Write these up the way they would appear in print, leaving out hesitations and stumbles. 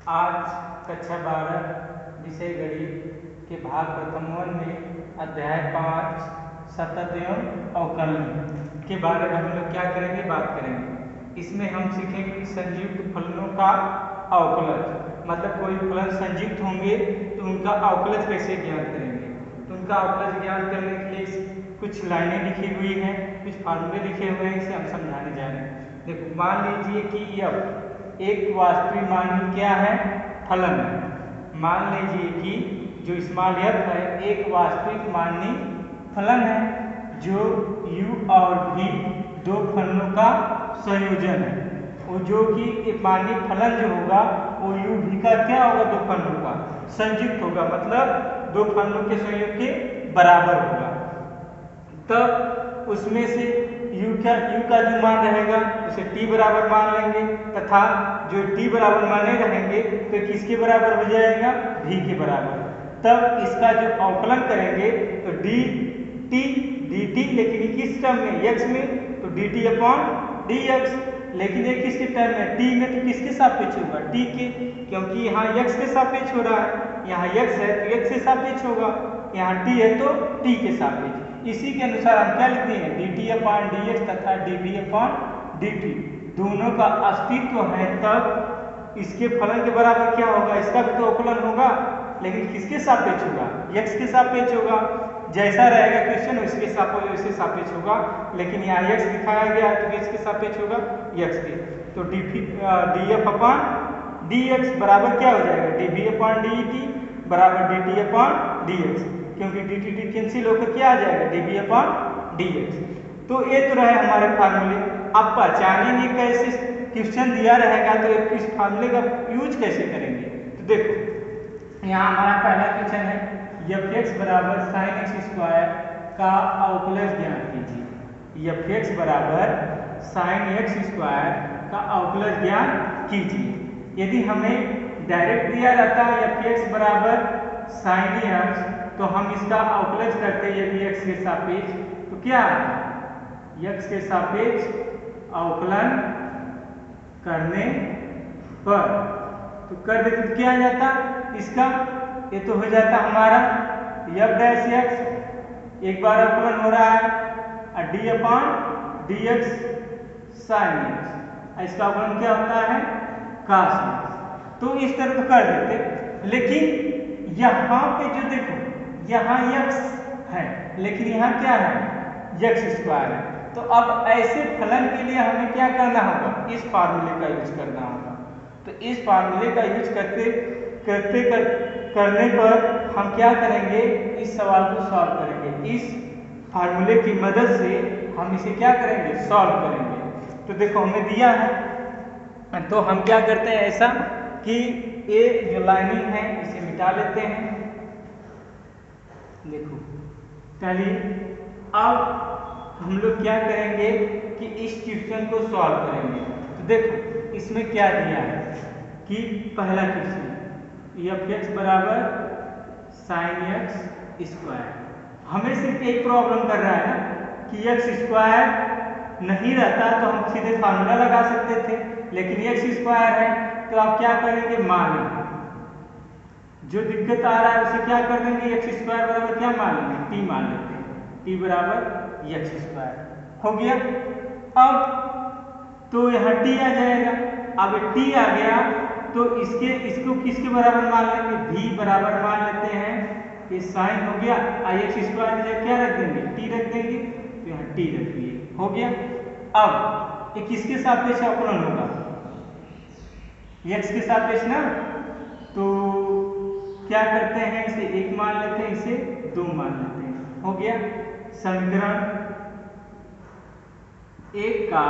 आज कक्षा 12 विषय गणित के भाग प्रथम 1 में अध्याय 5 सतत एवं अवकलन के बारे में हम लोग क्या करेंगे, बात करेंगे। इसमें हम सीखेंगे कि संयुक्त फलनों का अवकलज, मतलब कोई फलन संयुक्त होंगे तो उनका अवकलज कैसे ज्ञात करेंगे। तो उनका अवकलज ज्ञात करने के लिए कुछ लाइनें लिखी हुई हैं, कुछ फार्मूले लिखे हुए हैं, इसे हम समझाने जा रहे हैं। देखो, मान लीजिए कि f एक वास्तविक मान क्या है, फलन है। मान लीजिए कि जो स्मॉल f है एक वास्तविक मानी फलन है, जो u और v दो फलनों का संयोजन है। वो जो कि एक मानी फलन जो होगा वो u v का क्या होगा, दो फलनों का संयुक्त होगा, मतलब दो फलनों के संयोग के बराबर होगा। तब उसमें से u का जो मान रहेगा उसे t बराबर मान लेंगे, तथा जो t बराबर माने रहेंगे तो किसके बराबर हो जाएगा, v के बराबर। तब इसका जो अवकलन करेंगे तो dt dt, लेकिन किस टर्म में, x में, तो dt अपॉन dx। लेकिन ये किसके टर्म में, t में, तो किसके सापेक्ष होगा, t के, क्योंकि यहाँ x के सापेक्ष हो रहा है। यहाँ x है तो x से सापेक्ष होगा, यहाँ t है तो t के सापेक्ष। इसी के अनुसार हम क्या लिखते हैं, dt अपॉन dx तथा dv अपॉन dt दोनों का अस्तित्व है, तब इसके फलन के बराबर क्या होगा, इसका भी तो अवकलन होगा, लेकिन किसके सापेक्ष होगा, x के सापेक्ष होगा। जैसा रहेगा क्वेश्चन उसके सापेक्ष होगा, लेकिन यहाँ x दिखाया गया है तो किसके सापेक्ष होगा, x के। तो df अपॉन dx बराबर क्या हो जाएगा, dv अपॉन dt बराबर dt अपॉन dx, क्योंकि dt कैंसिल होकर क्या आ जाएगा, dv अपॉन dx। तो ये तो रहे हमारे फार्मूले। अब पहचानेंगे कैसे, क्वेश्चन दिया रहेगा तो इस फार्मूले का यूज कैसे करेंगे। तो देखो, यहाँ हमारा पहला क्वेश्चन है, fx बराबर साइन एक्स स्क्वायर का अवकलज ज्ञात कीजिए। fx बराबर साइन एक्स स्क्वायर का अवकलज ज्ञात कीजिए। यदि हमें डायरेक्ट दिया रहता है fx बराबर साइन एक्स, तो हम इसका अवकलज करते हैं यदि x के सापेक्ष, तो क्या आता है, x के सापेक्ष अवकलन करने पर तो कर देते तो क्या आ जाता इसका, ये तो हो जाता हमारा f डैश x, एक बार अवकलन हो रहा है, और d अपॉन dx साइन x, इसका अवकलन क्या होता है, cos x। तो इस तरह तो कर देते, लेकिन यहाँ पे जो देखो, यहाँ x है लेकिन यहाँ क्या है, x स्क्वायर है। तो अब ऐसे फलन के लिए हमें क्या करना होगा, इस फार्मूले का यूज करना होगा। तो इस फार्मूले का यूज करने पर हम क्या करेंगे, इस सवाल को सॉल्व करेंगे। इस फार्मूले की मदद से हम इसे क्या करेंगे, सॉल्व करेंगे। तो देखो हमें दिया है, तो हम क्या करते हैं ऐसा कि ये जो लाइनिंग है इसे मिटा लेते हैं। देखो चलिए, अब हम लोग क्या करेंगे कि इस क्वेश्चन को सॉल्व करेंगे। तो देखो इसमें क्या दिया है कि पहला क्वेश्चन fx बराबर साइन एक्स स्क्वायर, हमें सिर्फ एक प्रॉब्लम कर रहा है ना कि x स्क्वायर नहीं रहता तो हम सीधे फार्मूला लगा सकते थे, लेकिन x स्क्वायर है तो आप क्या करेंगे, मान जो दिक्कत आ रहा है उसे क्या कर देंगे, x स्क्वायर बराबर क्या मान लेंगे, t मान लेते हैं, t बराबर x स्क्वायर हो गया। अब तो यहाँ t आ जाएगा, अब t आ गया तो इसको किसके बराबर मान लेंगे, v बराबर मान लेते हैं, ये साइन हो गया, x स्क्वायर की क्या रख देंगे, t रख देंगे, तो यहाँ t रख दिए, हो गया। अब ये किसके सापेक्ष अवकलन होगा, x के सापेक्ष ना, तो क्या करते हैं, इसे 1 मान लेते हैं, इसे 2 मान लेते हैं, हो गया। समीकरण 1 का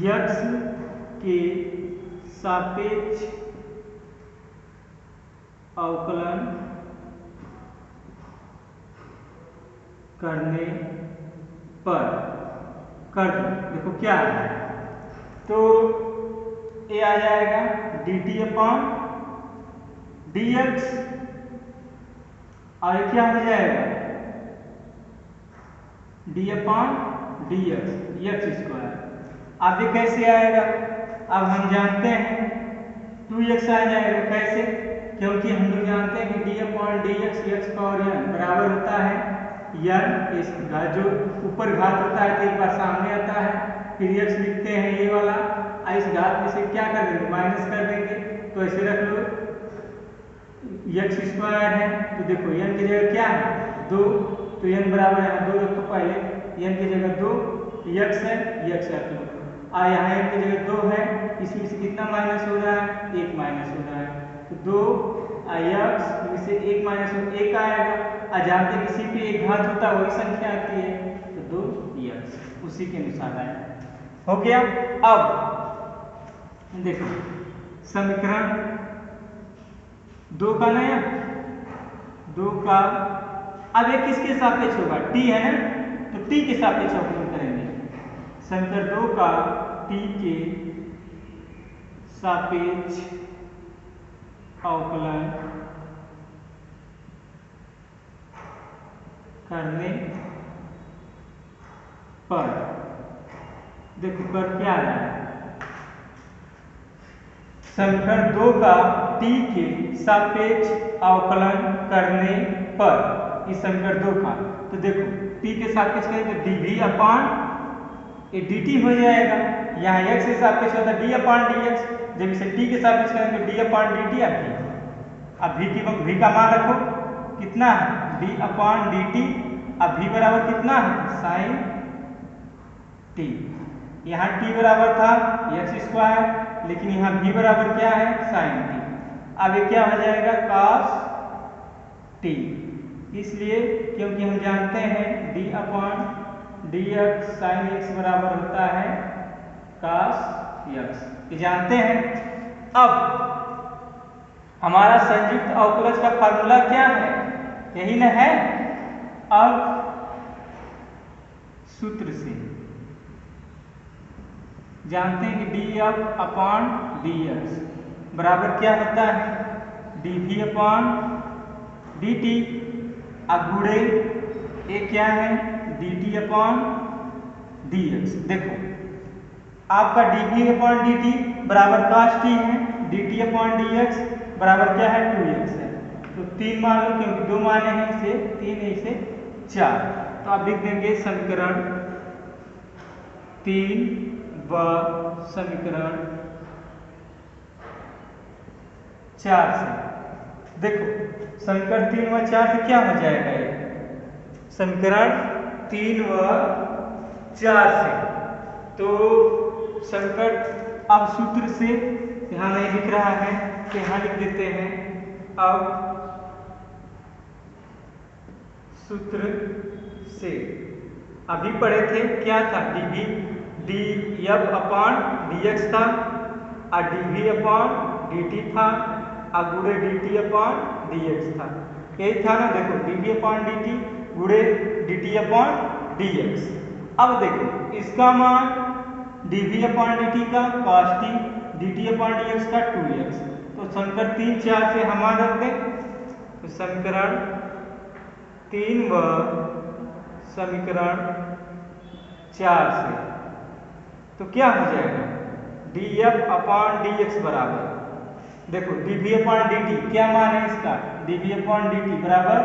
x के सापेक्ष अवकलन करने पर कर दो, देखो क्या है, तो ये आ जाएगा dt अपॉन dx, और क्या हो जाएगा, d अपॉन dx x स्क्वायर। अब ये कैसे आएगा, अब हम जानते हैं 2x आ जाएगा। कैसे? क्योंकि हम लोग जानते हैं कि d/dx x पावर n बराबर होता है n इस जो ऊपर घात होता है तो एक बार सामने आता है, फिर x लिखते हैं ये वाला, इस घात में से क्या कर देंगे? माइनस कर देंगे। तो ऐसे रख लो x² है, तो देखो n की जगह क्या है? 2, तो n बराबर यहाँ 2 रखो पहले, n की जगह 2, x है, x रख लो। यहाँ n की जगह 2 है, इसमें से कितना माइनस हो रहा है? 1 माइनस हो रहा है, तो 2 x में से 1 माइनस 1 आएगा। जानते हैं किसी पे एक घात होता है वही संख्या आती है, तो 2x उसी के अनुसार आएगा। हो गया। अब देखो समीकरण 2 का नया 2 का, अब ये किसके सापेक्ष होगा? t है ना, तो t के सापेक्ष अवकलन करेंगे। समीकरण 2 का t के सापेक्ष अवकलन करने पर देखो कर क्या आ रहा है? समीकरण 2 का t के सापेक्ष अवकलन करने पर, इस समीकरण 2 का, तो देखो t के सापेक्ष करें तो dv/ dt हो जाएगा। यहाँ x के सापेक्ष होता है d/dx, जब इसे t के सापेक्ष करें तो d/dt आती है। अब v का मान रखो, कितना है? d/dt। अब v बराबर कितना है? sin t। यहाँ t बराबर था x², लेकिन यहाँ v बराबर क्या है? sin t। अब ये क्या हो जाएगा? cos t। इसलिए क्योंकि हम जानते हैं d/dx sin x बराबर होता है cos x, ये जानते हैं। अब हमारा संयुक्त अवकलज का फार्मूला क्या है? यही ना है। अब सूत्र से जानते हैं कि df/dx बराबर क्या होता है? dv/dt। गुणे ये क्या है? dt/dx। देखो आपका dv/dt बराबर cos t है, dt/dx बराबर क्या है? 2x है। तो 3 मान लो, क्योंकि 2 माने हैं इसे 3 है, इसे 4। तो आप लिख देंगे समीकरण 3 व समीकरण 4 से। देखो समीकरण 3 व 4 से क्या हो जाएगा? ये समीकरण 3 व 4 से, तो समीकरण, अब सूत्र से यहाँ नहीं लिख रहा है तो यहाँ लिख देते हैं। अब सूत्र से अभी पढ़े थे क्या था? df/dx था, dv/dt था, गुणे dt/dx था। यही था ना। देखो dv/dt गुणे dt/dx। अब देखो इसका मान dv/dt का cos t, dt/dx का 2x। तो समीकरण 3 4 से हम मान रख दें, तो समीकरण 3 व समीकरण 4 से तो क्या हो जाएगा? df/dx बराबर, देखो dv/dt क्या मान है इसका? dv/dt बराबर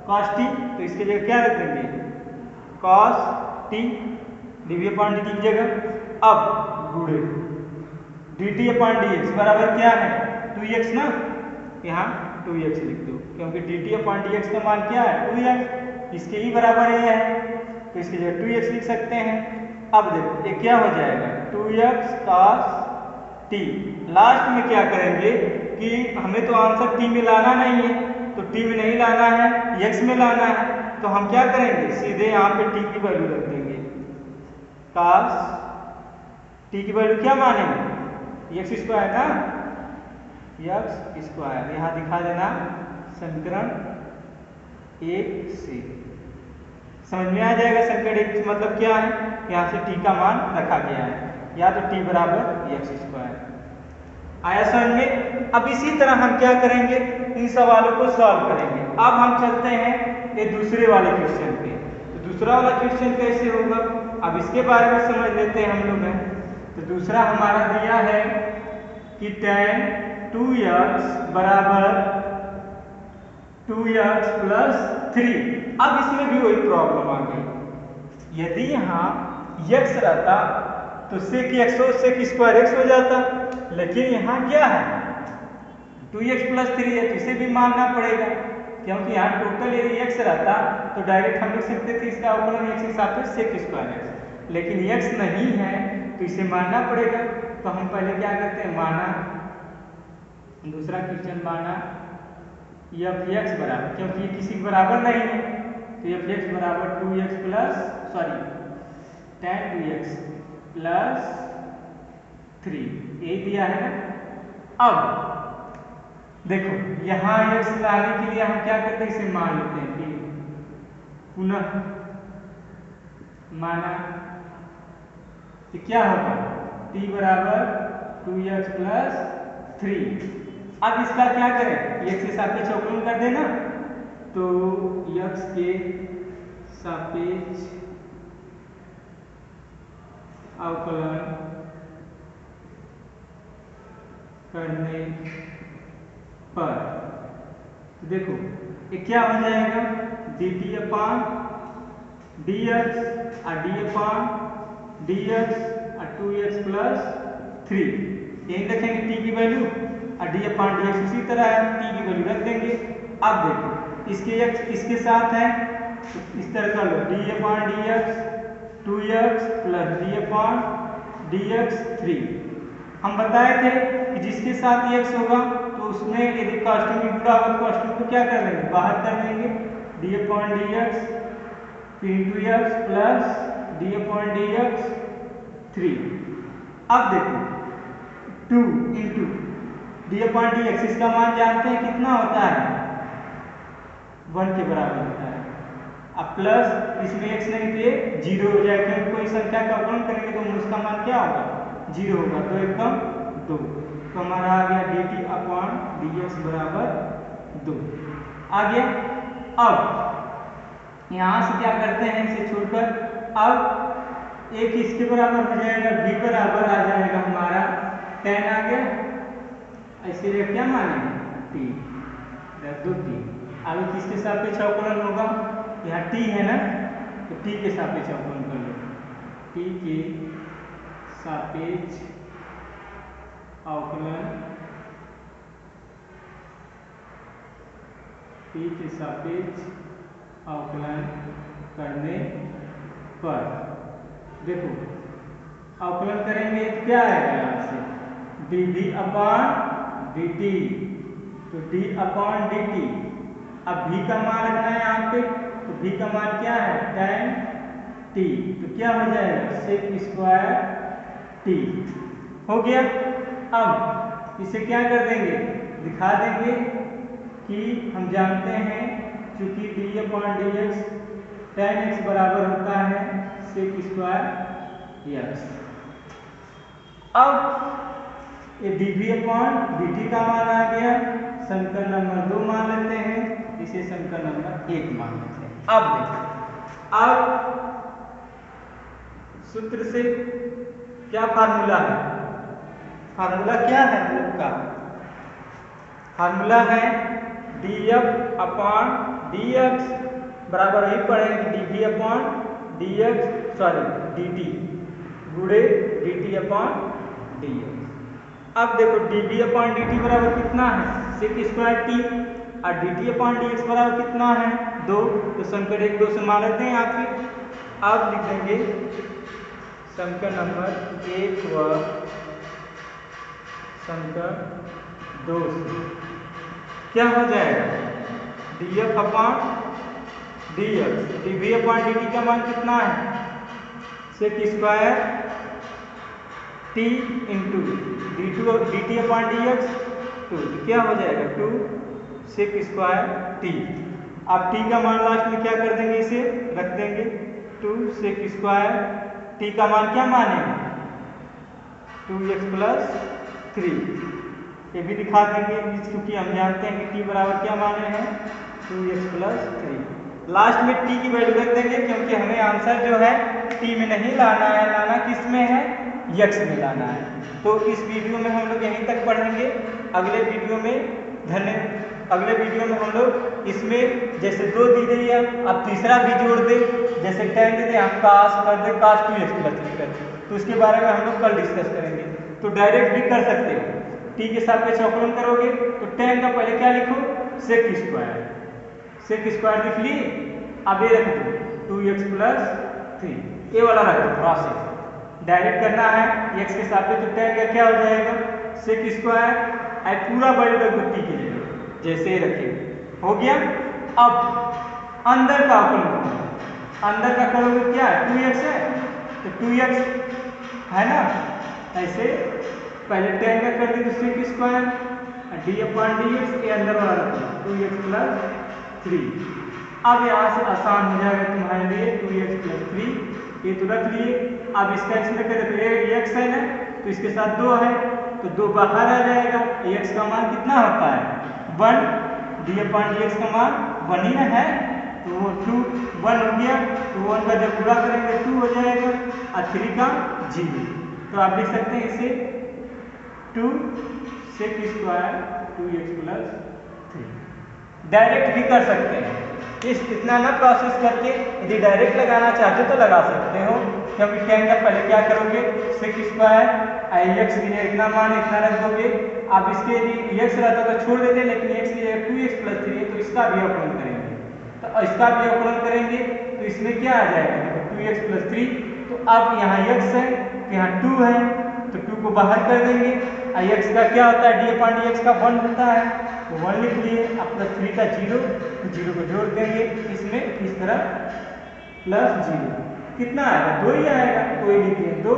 cos t, तो इसके जगह क्या रख देंगे? cos t dv/dt की जगह। अब गुणे dt/dx बराबर क्या है? 2x ना, यहाँ 2x लिख दो, क्योंकि dt/dx का मान क्या है? 2x, इसके ही बराबर ये है, तो इसकी जगह 2x लिख सकते हैं। अब देखो ये क्या हो जाएगा? 2x cos t। लास्ट में क्या करेंगे कि हमें तो आंसर t में लाना नहीं है, तो t में नहीं लाना है, x में लाना है, तो हम क्या करेंगे? सीधे यहाँ पे t की वैल्यू रख देंगे। cos t की वैल्यू क्या मानेंगे? x² ना, x²। यहाँ दिखा देना समीकरण 1 से। समझ में आ जाएगा समीकरण 1 मतलब क्या है? यहाँ से t का मान रखा गया है, या तो t बराबर x²। आया समझ में? अब इसी तरह हम क्या करेंगे? इन सवालों को सॉल्व करेंगे। अब हम चलते हैं ये दूसरे वाले क्वेश्चन पे। तो दूसरा वाला क्वेश्चन कैसे होगा? अब इसके बारे में समझ लेते हैं हम लोग। तो दूसरा हमारा दिया है कि tan 2x बराबर 2x प्लस 3। अब इसमें भी वही प्रॉब्लम आ गई, यदि यहाँ x रहता तो sec x हो sec स्क्वायर x हो जाता, लेकिन यहाँ क्या है 2x प्लस 3 है तो इसे भी मानना पड़ेगा, क्योंकि यहाँ टोटल यदि x रहता तो डायरेक्ट हम लिख सकते थे इसका अवकलन x के साथ sec स्क्वायर x, लेकिन x नहीं है तो इसे मानना पड़ेगा। तो हम पहले क्या करते हैं, माना दूसरा क्वेश्चन माना f(x) बराबर, क्योंकि ये किसी के बराबर नहीं है तो f(x) बराबर 2x plus tan 2x plus 3 ये दिया है ना। अब देखो यहाँ x लाने के लिए हम क्या करते हैं, इसे मान लेते हैं, फिर पुनः माना तो क्या होगा t बराबर 2x प्लस 3। अब इसका क्या करें, x के सापेक्ष अवकलन कर देना, तो x के सापेक्ष अवकलन करने पर देखो ये क्या हो जाएगा, dt अपान dx और d अपान dx और 2x प्लस 3, यही रखेंगे t की वैल्यू और d अपान dx उसी तरह है, t की वैल्यू रख देंगे। अब देखो इसके x इसके साथ है तो इस तरह कर लो, d अपान dx 2x प्लस d अपान dx 3। हम बताए थे कि जिसके साथ x होगा तो उसमें यदि कास्टिंग भी जुड़ा होगा तो कास्टिंग को क्या कर देंगे, बाहर कर देंगे, d अपान dx फिर इंटू x प्लस d अपान dx 3। अब देखो 2 इंटू d अपान dx, इसका मान जानते हैं कितना होता है, 1 के बराबर होता है। अब प्लस इसमें x नहीं तो ये 0 हो जाएगा, क्योंकि कोई संख्या का अवकलन करेंगे तो उसका मान क्या होगा, 0 होगा, तो एकदम 2, तो हमारा आ गया dt अपान dx बराबर 2 आ गया। अब यहाँ से क्या करते हैं, इसे छोड़कर अब एक इसके बराबर हो जाएगा, b बराबर आ जाएगा हमारा tan आ गया, ऐसे क्या मानेंगे t 2t। अब किसके सापेक्ष अवकलन होगा, यहाँ t है ना तो t के सापेक्ष अवकलन कर लो, t के सापेक्ष अवकलन, t के सापेक्ष अवकलन करने पर देखो अवकलन करेंगे तो क्या आएगा, यहाँ से dd अपान dt, तो d अपान dt। अब v का मान रखना है यहाँ पे, तो v का मान क्या है tan t, तो क्या हो जाएगा sec स्क्वायर t हो गया। अब इसे क्या कर देंगे, दिखा देंगे कि हम जानते हैं चूंकि d अपान dx tan x बराबर होता है sec स्क्वायर x। अब ये dv अपान dt का मान आ गया, समीकरण नंबर 2 मान लेते हैं, इसे समीकरण नंबर 1 मान लेते हैं। अब देखो अब सूत्र से क्या फार्मूला है, फार्मूला क्या है ग्रुप का, फार्मूला है df अपान dx बराबर वही पढ़ेंगे dv अपान dx dt गुणे dt अपान dx। अब देखो dv अपान dt बराबर कितना है sec स्क्वायर t और dt अपान dx बराबर कितना है 2, तो समीकरण 1 2 से मान लेते हैं यहाँ पे। अब लिख देंगे समीकरण नंबर 1 व समीकरण 2 से क्या हो जाएगा, df अपान dx dv अपान dt का मान कितना है sec square t into dt अपान dx 2, तो क्या हो जाएगा 2 sec स्क्वायर t। अब t का मान लास्ट में क्या कर देंगे, इसे रख देंगे 2 sec स्क्वायर t का मान क्या मानेंगे 2x प्लस 3, ये भी दिखा देंगे क्योंकि हम जानते हैं कि t बराबर क्या माने हैं 2x प्लस 3। लास्ट में t की वैल्यू रख देंगे क्योंकि हमें आंसर जो है t में नहीं लाना है, लाना किस में है यक्स में लाना है। तो इस वीडियो में हम लोग यहीं तक पढ़ेंगे। अगले वीडियो में हम लोग इसमें जैसे 2 दी गई है, अब तीसरा भी जोड़ दे, जैसे tan दे दे, आप cos कर दे, cos 2x + 3 कर दे, तो उसके बारे में हम लोग कल डिस्कस करेंगे। तो डायरेक्ट भी कर सकते हो, t के सापेक्ष अवकलन करोगे तो tan का पहले क्या लिखो, sec स्क्वायर लिख लिए। अब ये रख दो 2x + 3, ये वाला रख दो प्रोसेस। डायरेक्ट करना है x के सापेक्ष, तो tan का क्या हो जाएगा, sec स्क्वायर, पूरा वैल्यू रख दो t के लिए, जैसे ही रखे हो गया। अब अंदर का अवकलन करो, अंदर का करोगे क्या है, 2x है तो 2x है ना, ऐसे पहले tan का कर दी तो sec स्क्वायर d/dx, ये अंदर वाला रखो 2x + 3। अब यहाँ से आसान हो जाएगा तुम्हारे लिए, 2x + 3 ये तो रख लिए। अब इसका इसमें कर दो, x है ना तो इसके साथ 2 है तो 2 बाहर आ जाएगा, x का मान कितना होता है 1, d/dx का मान 1 ही ना है, तो वो 2 1 हो गया, तो 1 का जब पूरा करेंगे 2 हो जाएगा और 3 का 0। तो आप लिख सकते हैं इसे 2 sec स्क्वायर 2x + 3। डायरेक्ट भी कर सकते हैं, इतना ना प्रोसेस करके, यदि डायरेक्ट लगाना चाहते हो तो लगा सकते हो, क्योंकि tan का पहले क्या करोगे, sec स्क्वायर x की जगह इतना मान इतना रख दोगे। अब इसके यदि x रहता तो छोड़ देते, लेकिन x की जगह 2x + 3 है तो इसका भी अवकलन करेंगे। तो इसका भी अवकलन करेंगे तो इसमें क्या आ जाएगा, देखो 2x + 3, तो अब यहाँ x है तो यहाँ 2 है तो 2 को बाहर कर देंगे, x का क्या होता है, d/dx का 1 होता है तो 1 लिख लिए, अब +3 का 0 तो 0 को जोड़ देंगे इसमें, इस तरह +0 कितना आएगा, 2 ही आएगा, तो ये लिख दिए 2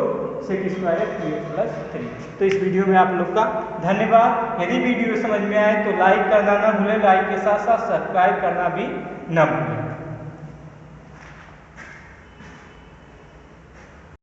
sec स्क्वायर 2x + 3। तो इस वीडियो में आप लोग का धन्यवाद। यदि वीडियो समझ में आए तो लाइक करना ना भूलें, लाइक के साथ साथ सब्सक्राइब करना भी ना भूलें।